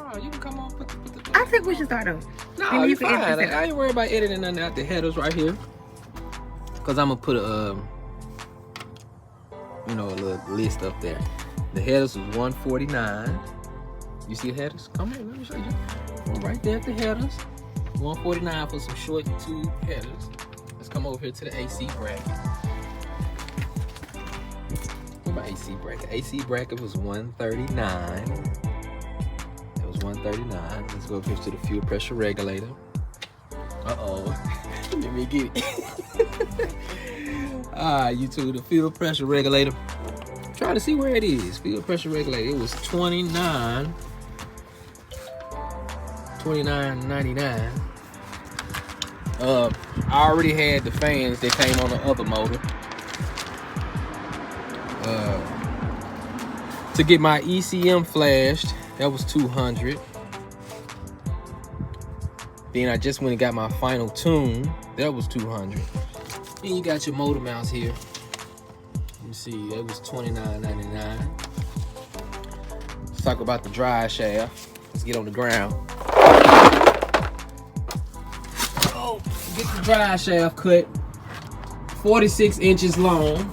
No, you can come on. Put the I think we should start over. No, you fine. I ain't worried about editing nothing out the headers right here. Cause I'm gonna put a, a little list up there. The headers was 149. You see the headers? Come here, let me show you. Right there at the headers. 149 for some short tube headers. Let's come over here to the AC bracket. What about AC bracket? AC bracket was 139. It was 139. Let's go over here to the fuel pressure regulator. Let me get it. YouTube, the fuel pressure regulator. I'm trying to see where it is. Fuel pressure regulator. It was $29.99. I already had the fans that came on the other motor. To get my ECM flashed, that was $200. Then I just went and got my final tune. That was $200. Then you got your motor mounts here. Let me see, that was $29.99. Let's talk about the drive shaft. Let's get on the ground. Oh, get the drive shaft cut 46 inches long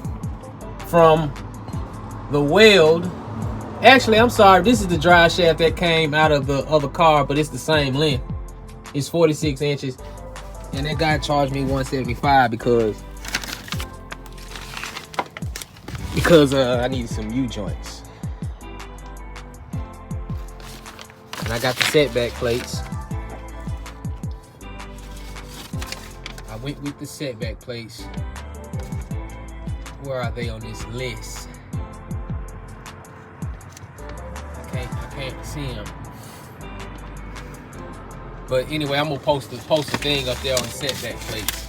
from the weld. Actually, I'm sorry, this is the drive shaft that came out of the other car, but it's the same length. It's 46 inches. And that guy charged me $175 because I needed some U-joints. And I got the setback plates. I went with the setback plates. Where are they on this list? I can't see them. But anyway, I'm gonna post the thing up there on the setback plates.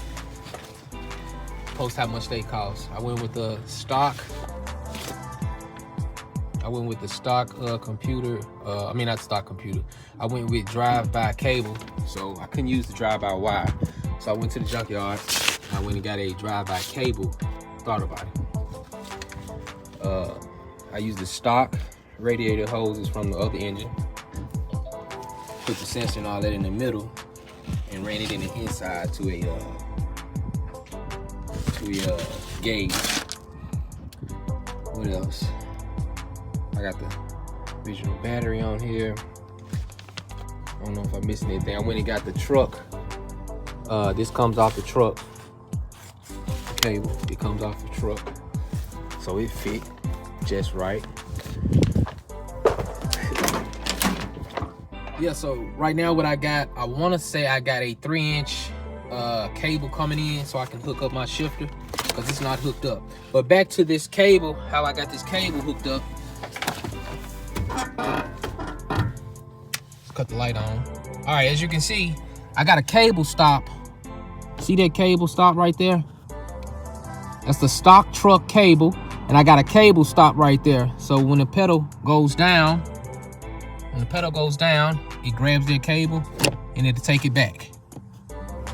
Post how much they cost. I went with the stock. Computer. I mean, not stock computer. I went with drive-by cable, so I couldn't use the drive-by wire. So I went to the junkyard. I went and got a drive-by cable starter body. I used the stock radiator hoses from the other engine. Put the sensor and all that in the middle and ran it in the inside to a gauge. What else? I got the original battery on here. I don't know if I missed anything. I went and got the truck. This comes off the truck. The cable, it comes off the truck. So it fit just right. Yeah, so right now what I got, I want to say I got a 3-inch cable coming in so I can hook up my shifter because it's not hooked up. But back to this cable, how I got this cable hooked up. Let's cut the light on. All right, as you can see, I got a cable stop. See that cable stop right there? That's the stock truck cable, and I got a cable stop right there. So when the pedal goes down, it grabs that cable and it'll take it back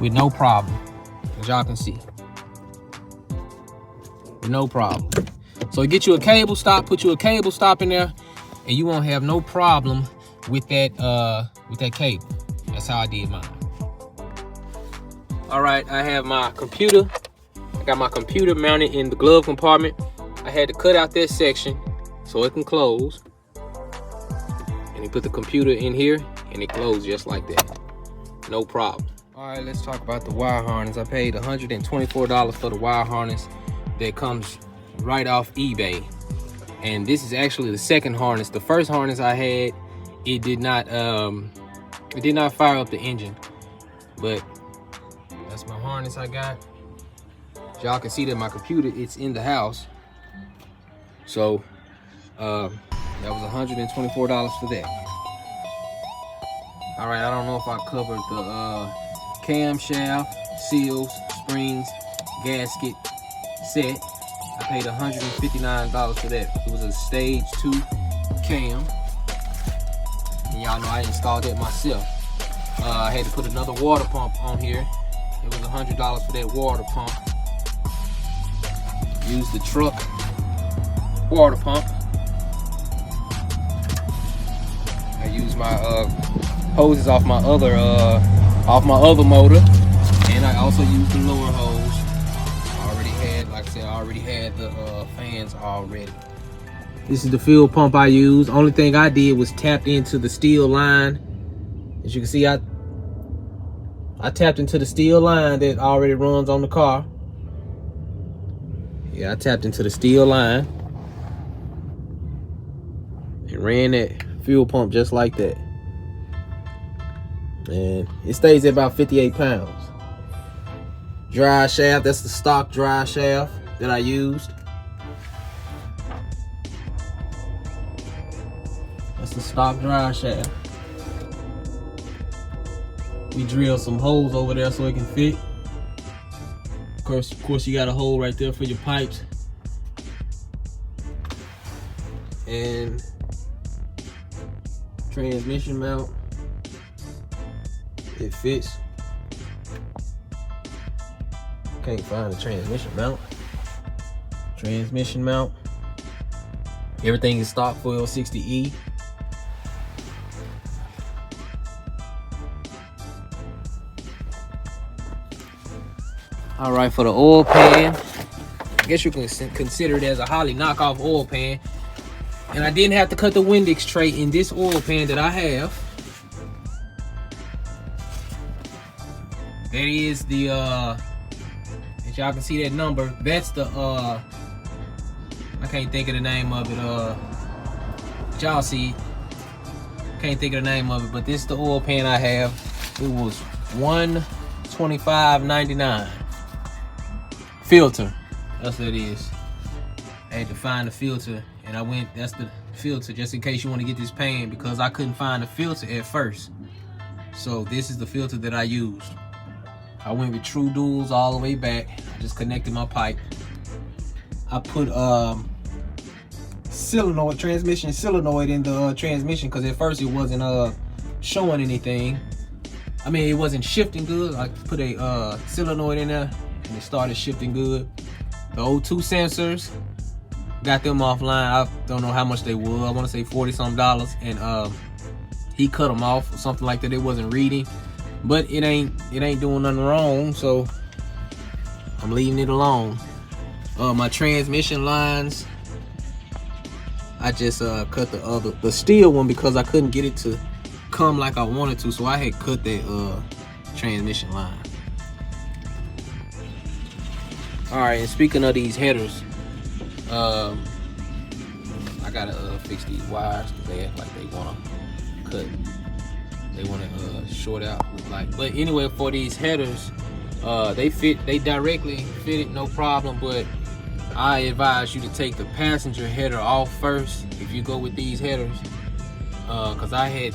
with no problem, as y'all can see. With no problem. So get you a cable stop, put you a cable stop in there, and you won't have no problem with that cable. That's how I did mine. All right, I have my computer. I got my computer mounted in the glove compartment. I had to cut out that section so it can close. And you put the computer in here and it closed just like that. No problem. All right, let's talk about the wire harness. I paid $124 for the wire harness that comes right off eBay. And this is actually the second harness. The first harness I had, it did not fire up the engine. But that's my harness I got. Y'all can see that my computer, it's in the house. So that was $124 for that. All right, I don't know if I covered the camshaft, seals, springs, gasket set. I paid $159 for that. It was a stage 2 cam. And y'all know I installed that myself. I had to put another water pump on here. It was $100 for that water pump. Used the truck water pump. I used my hoses off my other motor, and I also used the lower hose. I already had, like I said, I already had the fans already. This is the fuel pump I used. Only thing I did was tapped into the steel line. As you can see, I tapped into the steel line that already runs on the car. Yeah, I tapped into the steel line and ran that fuel pump just like that. And it stays at about 58 pounds. Dry shaft, that's the stock dry shaft that I used. That's the stock dry shaft. We drilled some holes over there so it can fit. Of course, you got a hole right there for your pipes. And transmission mount. It fits. Can't find the transmission mount. Transmission mount. Everything is stock for L60E. All right, for the oil pan, I guess you can consider it as a Holley knockoff oil pan. And I didn't have to cut the Windex tray in this oil pan that I have. That is the, as y'all can see that number, that's the, I can't think of the name of it, y'all see, can't think of the name of it, but this is the oil pan I have. It was $125.99. Filter, that's what it is. I had to find the filter, and I went, that's the filter, just in case you want to get this pan, because I couldn't find the filter at first. So this is the filter that I used. I went with True Duals all the way back. I just connected my pipe. I put solenoid, transmission solenoid in the transmission, because at first it wasn't showing anything. I mean, it wasn't shifting good. I put a solenoid in there and it started shifting good. The O2 sensors, got them offline. I don't know how much they were. I want to say $40-something, and he cut them off or something like that. It wasn't reading, but it ain't doing nothing wrong, so I'm leaving it alone. My transmission lines, I just cut the steel one because I couldn't get it to come like I wanted to, so I had cut that transmission line. All right, and speaking of these headers, I gotta fix these wires because they act like they wanna cut, they wanna short out, like. But anyway, for these headers, they directly fit it, no problem. But I advise you to take the passenger header off first if you go with these headers, because I had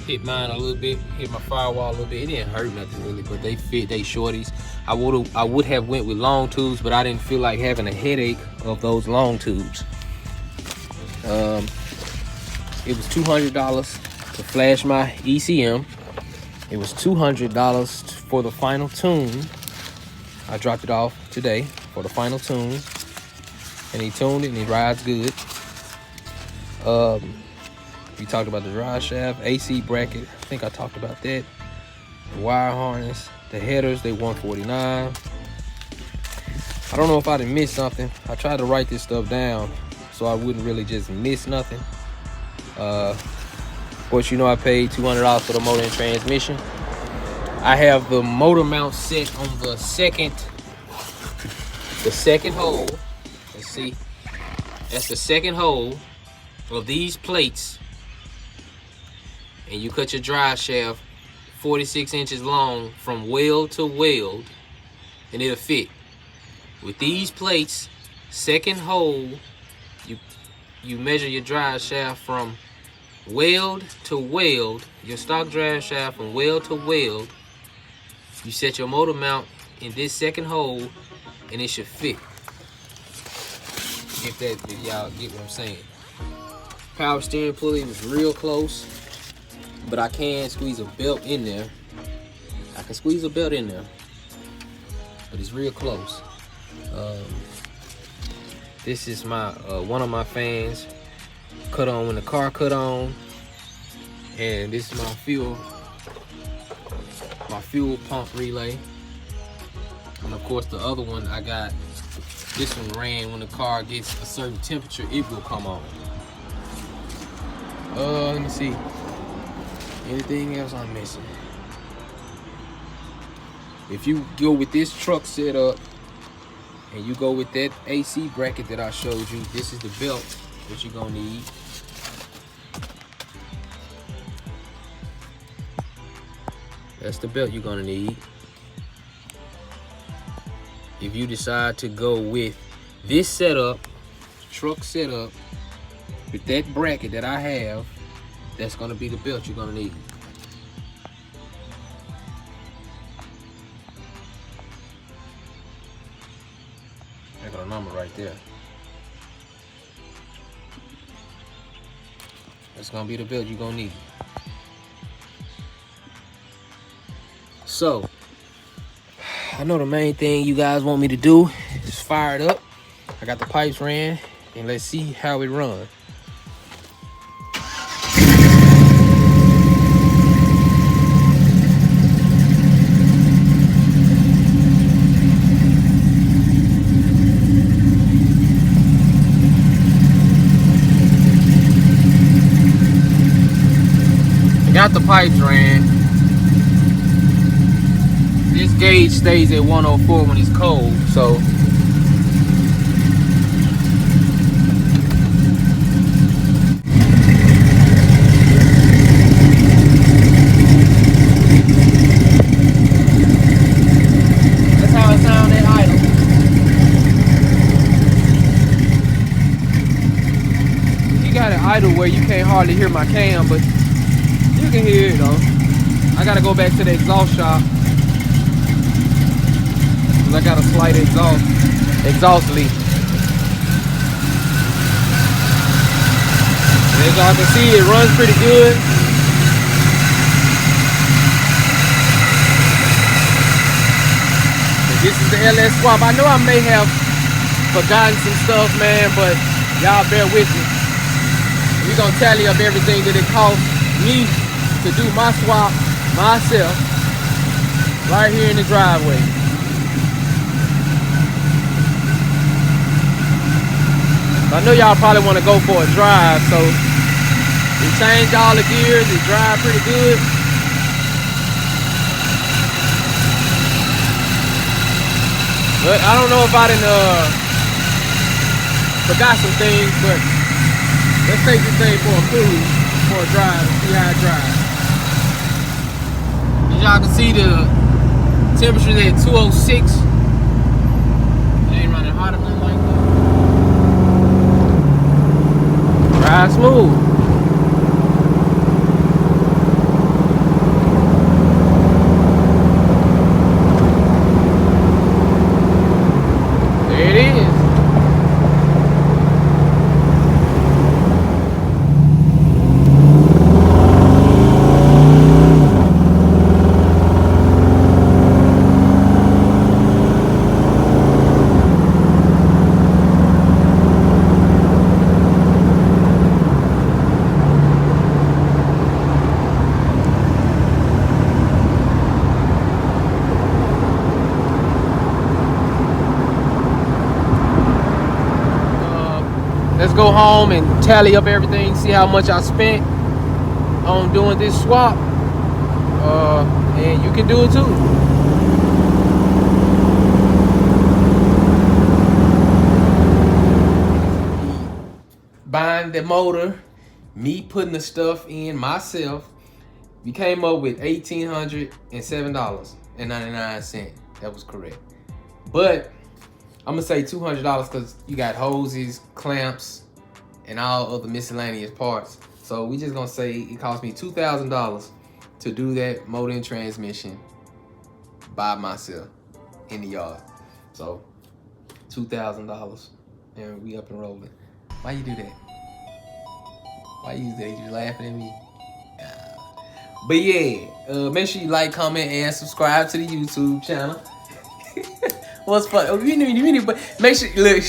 hit mine a little bit, hit my firewall a little bit. It didn't hurt nothing really, but they fit, they shorties. I would have went with long tubes, but I didn't feel like having a headache of those long tubes. It was $200 to flash my ECM. It was $200 for the final tune. I dropped it off today for the final tune, and he tuned it and it rides good. We talked about the drive shaft, AC bracket. I think I talked about that. The wire harness, the headers, they $149. I don't know if I didn't miss something. I tried to write this stuff down so I wouldn't really just miss nothing. Of course, you know I paid $200 for the motor and transmission. I have the motor mount set on the second hole. Let's see. That's the second hole of these plates. And you cut your drive shaft 46 inches long from weld to weld, and it'll fit. With these plates, second hole, you measure your drive shaft from weld to weld, your stock drive shaft from weld to weld. You set your motor mount in this second hole, and it should fit. If y'all get what I'm saying. Power steering pulley was real close, but I can squeeze a belt in there. I can squeeze a belt in there, but it's real close. This is my one of my fans. cut on when the car cut on. And this is my fuel pump relay. And of course the other one I got, this one ran when the car gets a certain temperature, it will come on. Let me see. Anything else I'm missing? If you go with this truck setup and you go with that AC bracket that I showed you, this is the belt that you're gonna need. That's the belt you're gonna need. If you decide to go with this setup, truck setup, with that bracket that I have, that's gonna be the belt you're gonna need. I got a number right there. That's gonna be the belt you're gonna need. So, I know the main thing you guys want me to do is fire it up. I got the pipes ran, and let's see how it runs. I got the pipes ran. This gauge stays at 104 when it's cold, so that's how it sounds at idle. You got it idle where you can't hardly hear my cam, but you can hear it though. I gotta go back to the exhaust shop. I got a slight exhaust leak. And as y'all can see, it runs pretty good. And this is the LS swap. I know I may have forgotten some stuff, man, but y'all bear with me. We're gonna tally up everything that it cost me to do my swap myself right here in the driveway. I know y'all probably want to go for a drive, so we changed all the gears. It drive pretty good. But I don't know if I done forgot some things, but let's take this thing for a cruise, for a drive, and see how it drives. As y'all can see, the temperature is at 206. It ain't running hot or nothing like that. Ride smooth. There it is. Let's go home and tally up everything, see how much I spent on doing this swap. And you can do it too. Buying the motor, me putting the stuff in myself, we came up with $1,807.99. That was correct. But I'm gonna say $200 because you got hoses, clamps, and all other miscellaneous parts. So we just gonna say it cost me $2,000 to do that motor and transmission by myself in the yard. So $2,000 and we up and rolling. Why you do that? Why you do that? You laughing at me? But yeah, make sure you like, comment, and subscribe to the YouTube channel. What's fun? Oh, you need, but make sure look.